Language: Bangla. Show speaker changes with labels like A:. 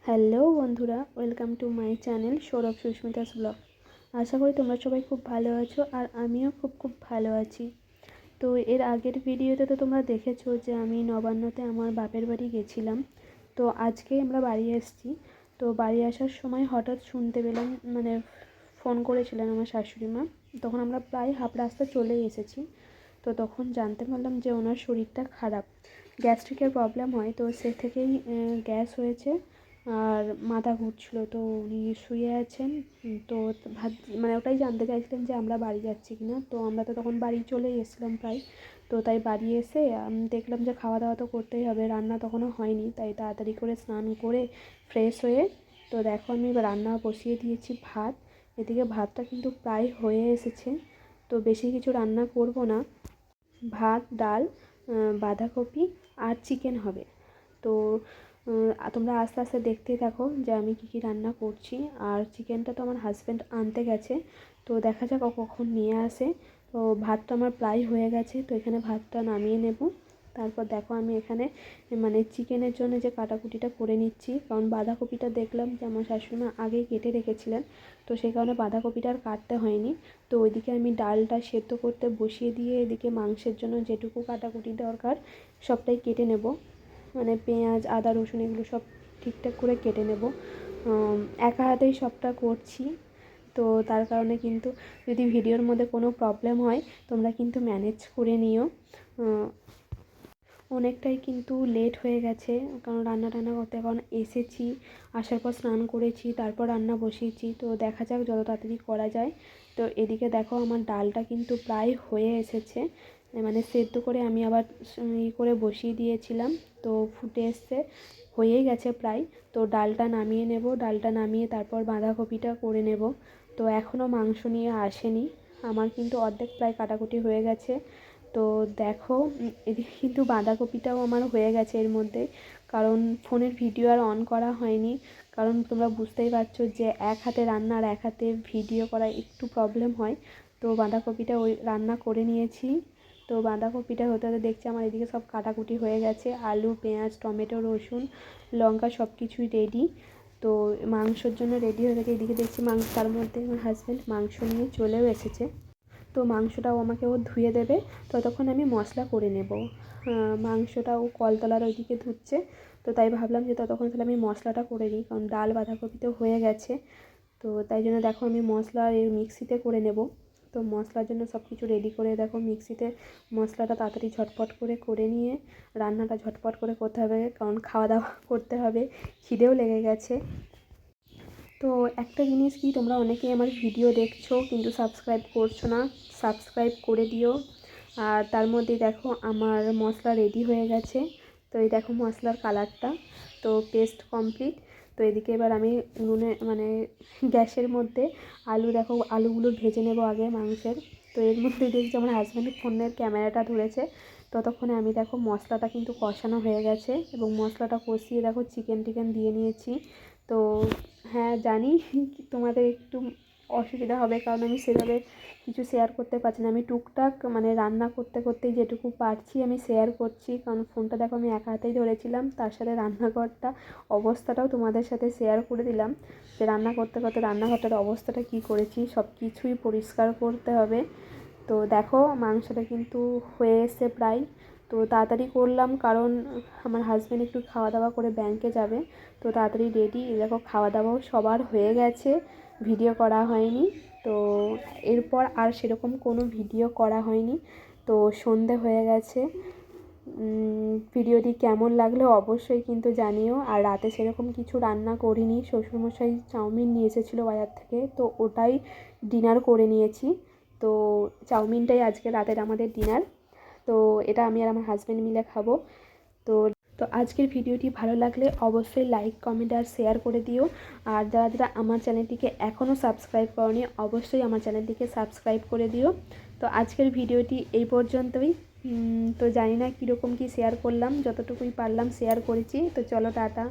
A: হ্যালো বন্ধুরা, welcome to my channel Sourav Susmita's vlog. আশা করি তোমরা সবাই খুব ভালো আছো আর আমিও খুব ভালো আছি। তো এর আগের ভিডিওতে তো তোমরা দেখেছো যে আমি নবান্নতে আমার বাপের বাড়ি গেছিলাম। তো আজকে আমরা বাড়ি এসেছি। তো বাড়ি আসার সময় হঠাৎ শুনতে পেলাম, ফোন করেছিলেন আমার শাশুড়ি মা। তখন আমরা প্রায় হাফ রাস্তা চলেই এসেছি। তো তখন জানতে পারলাম যে ওনার শরীরটা খারাপ, গ্যাস্ট্রিকের প্রবলেম হয়। তো সে থেকেই গ্যাস হয়েছে আর মাথা ঘুরছিল। তো উনি শুয়ে আছেন। তো ভাত ওটাই জানতে চাইছিলেন যে আমরা বাড়ি যাচ্ছি কিনা। তো আমরা তো তখন বাড়ি চলেই এসেছিলাম প্রায়। তো তাই বাড়ি এসে দেখলাম যে খাওয়া দাওয়া তো করতেই হবে, রান্না তখনও হয়নি। তাই তাড়াতাড়ি করে স্নান করে ফ্রেশ হয়ে তো দেখো আমি রান্না বসিয়ে দিয়েছি ভাত। এদিকে ভাতটা কিন্তু প্রায় হয়ে এসেছে। তো বেশি কিছু রান্না করব না, ভাত ডাল বাঁধাকপি আর চিকেন হবে। তো তোমরা আস্তে আস্তে দেখতেই থাকো যে আমি কী রান্না করছি। আর চিকেনটা তো আমার হাজব্যান্ড আনতে গেছে, তো দেখা যাক ও কখন নিয়ে আসে। তো ভাতটা আমার প্রায় হয়ে গেছে, তো এখানে ভাতটা নামিয়ে নেব। তারপর দেখো আমি এখানে চিকেনের জন্য যে কাটাকুটিটা করে নিচ্ছি, কারণ বাঁধাকপিটা দেখলাম যে আমার শাশুড়িমা আগেই কেটে রেখেছিলেন। তো সেই কারণে বাঁধাকপিটা আর কাটতে হয়নি। তো ওইদিকে আমি ডালটা সেদ্ধ করতে বসিয়ে দিয়ে এদিকে মাংসের জন্য যেটুকু কাটাকুটি দরকার সবটাই কেটে নেব। পেঁয়াজ আদা রসুন এগুলো সব ঠিকঠাক করে কেটে নেব। একা হাতেই সবটা করছি, তো তার কারণে কিন্তু যদি ভিডিওর মধ্যে কোনো প্রবলেম হয় তোমরা কিন্তু ম্যানেজ করে নিও। অনেকটাই কিন্তু লেট হয়ে গেছে, কারণ রান্না টান্না করতে এখন এসেছি, আসার পর স্নান করেছি, তারপর রান্না বসিয়েছি। তো দেখা যাক যত তাড়াতাড়ি করা যায়। তো এদিকে দেখো আমার ডালটা কিন্তু প্রায় হয়ে এসেছে, সেদ্ধ করে আমি আবার করে বসিয়ে দিয়েছিলাম। তো ফুটে এসছে, হয়েই গেছে প্রায়। তো ডালটা নামিয়ে নেব, ডালটা নামিয়ে তারপর বাঁধাকপিটা করে নেব। তো এখনও মাংস নিয়ে আসেনি, আমার কিন্তু অর্ধেক প্রায় কাটাকুটি হয়ে গেছে। তো দেখো এদিকে কিন্তু বাঁধাকপিটাও আমার হয়ে গেছে এর মধ্যে, কারণ ফোনের ভিডিও আর অন করা হয়নি। কারণ তোমরা বুঝতেই পারছো যে এক হাতে রান্না আর এক হাতে ভিডিও করা একটু প্রবলেম হয়। তো বাঁধাকপিটা ওই রান্না করে নিয়েছি। তো বাঁধাকপিটা হতে হতে দেখছি আমার এদিকে সব কাটাকুটি হয়ে গেছে, আলু পেঁয়াজ টমেটো রসুন লঙ্কা সব কিছুই রেডি। তো মাংসর জন্য রেডি হয়ে গেছে। এদিকে দেখছি তার মধ্যে আমার হাজব্যান্ড মাংস নিয়ে চলেও এসেছে। তো মাংসটাও আমাকে ও ধুয়ে দেবে, ততক্ষণ আমি মশলা করে নেব। মাংসটাও কলতলার ওইদিকে ধুচ্ছে, তো তাই ভাবলাম যে ততক্ষণ তাহলে আমি মশলাটা করে নিই, কারণ ডাল বাঁধাকপি তো হয়ে গেছে। তো তাই জন্য দেখো আমি মশলা মিক্সিতে করে নেব। তো মশলার জন্য সব কিছু রেডি করে দেখো মিক্সিতে মশলাটা তাড়াতাড়ি ঝটপট করে নিয়ে রান্নাটা ঝটপট করে করতে হবে, কারণ খাওয়া দাওয়া করতে হবে, খিদেও লেগে গেছে। তো একটা জিনিস কি, তোমরা অনেকেই আমার ভিডিও দেখছো কিন্তু সাবস্ক্রাইব করছো না, সাবস্ক্রাইব করে দিও। আর তার মধ্যে দেখো আমার মশলা রেডি হয়ে গেছে। তো এই দেখো মশলার কালারটা, তো পেস্ট কমপ্লিট। তো এদিকে এবার আমি উনুনে গ্যাসের মধ্যে আলুগুলো ভেজে নেব আগে মাংসের। তো এর মধ্যে দেখছি আমার হাজব্যান্ডের ফোনের ক্যামেরাটা ধরেছে। ততক্ষণে আমি দেখো মশলাটা কিন্তু কষানো হয়ে গেছে, এবং মশলাটা কষিয়ে দেখো চিকেন টিকেন দিয়ে নিয়েছি। তো হ্যাঁ জানি তোমাদের একটু অসুবিধা হবে, কারণ আমি সেভাবে কিছু শেয়ার করতে পারছি না। আমি টুকটাক রান্না করতে করতেই যেটুকু পারছি আমি শেয়ার করছি, কারণ ফোনটা দেখো আমি একা হাতেই ধরেছিলাম, তার সাথে রান্নাঘরটা অবস্থাটাও তোমাদের সাথে শেয়ার করে দিলাম, যে রান্না করতে করতে রান্নাঘরটার অবস্থাটা কী করেছি। সব কিছুই পরিষ্কার করতে হবে। তো দেখো মাংসটা কিন্তু হয়ে এসছে প্রায়। তো তাড়াতাড়ি করলাম, কারণ আমার হাজব্যান্ড একটু খাওয়া দাওয়া করে ব্যাংকে যাবে। তো তাড়াতাড়ি রেডি, দেখো খাওয়া দাওয়াও সবার হয়ে গেছে, ভিডিও করা হয়নি। তো এরপর আর সেরকম কোনো ভিডিও করা হয়নি। তো সন্ধে হয়ে গেছে। ভিডিওটি কেমন লাগলো অবশ্যই কিন্তু জানিও। আর রাতে সেরকম কিছু রান্না করিনি, শ্বশুরমশাই চাউমিন নিয়ে এসেছিলো বাজার থেকে, তো ওটাই ডিনার করে নিয়েছি। তো চাউমিনটাই আজকে রাতের আমাদের ডিনার। তো এটা আমি আর আমার হাজব্যান্ড মিলে খাবো। তো তো আজকের ভিডিওটি ভালো লাগলে অবশ্যই লাইক কমেন্ট আর শেয়ার করে দিও। আর যারা যারা আমার চ্যানেলটিকে এখনও সাবস্ক্রাইব করোনি অবশ্যই আমার চ্যানেলটিকে সাবস্ক্রাইব করে দিও। তো আজকের ভিডিওটি এই পর্যন্তই। তো জানি না কীরকম কী শেয়ার করলাম, যতটুকুই পারলাম শেয়ার করেছি। তো চলো টাটা।